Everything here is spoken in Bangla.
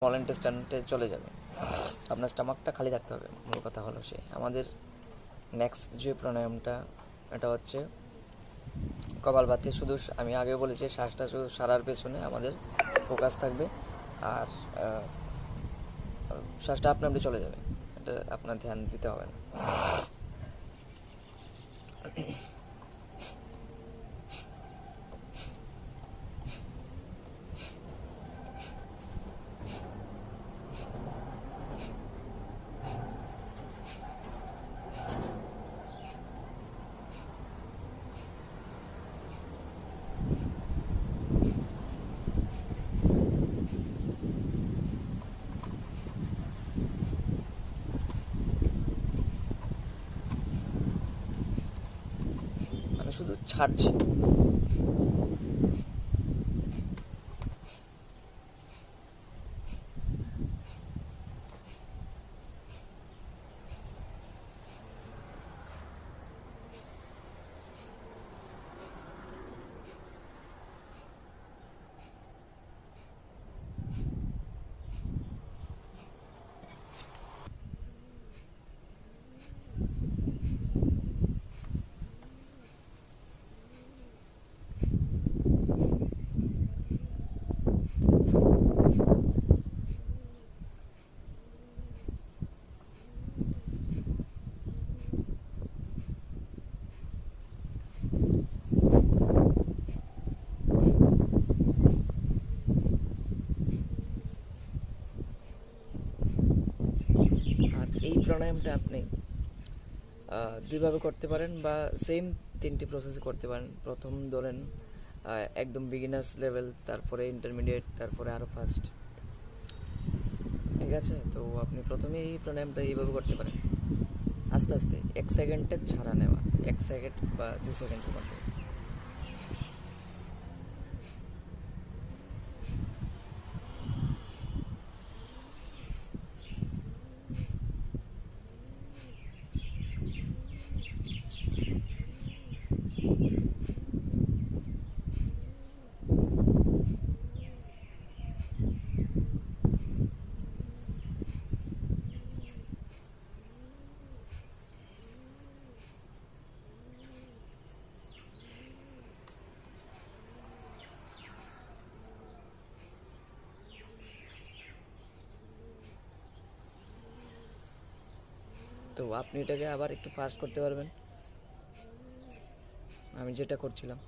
স্মল ইন্টেস্টাইনে চলে যাবে। আপনার স্টামাকটা খালি থাকতে হবে। মূল কথা হলো আমাদের নেক্সট যে প্রাণায়ামটা, এটা হচ্ছে কপালভাতি। শুধু আমি আগেও বলেছি, শ্বাসটা শুধু সারার পেছনে আমাদের ফোকাস থাকবে, আর শ্বাসটা আপনি আপনি চলে যাবে, এটা আপনার ধ্যান দিতে হবে না। আমি শুধু ছাড়ছি। আর এই প্রাণায়ামটা আপনি দুইভাবে করতে পারেন, বা সেম তিনটি প্রসেসে করতে পারেন। প্রথম ধরেন একদম বিগিনার্স লেভেল, তারপরে ইন্টারমিডিয়েট, তারপরে আরও ফাস্ট। ঠিক আছে? তো আপনি প্রথমে এই প্রাণায়ামটা এইভাবে করতে পারেন, আস্তে আস্তে 1 সেকেন্ডের ছাড়া নেওয়া, 1 সেকেন্ড বা 2 সেকেন্ডের মধ্যে। তো আপনি এটাকে আবার একটু ফাস্ট করতে পারবেন, আমি যেটা করছিলাম।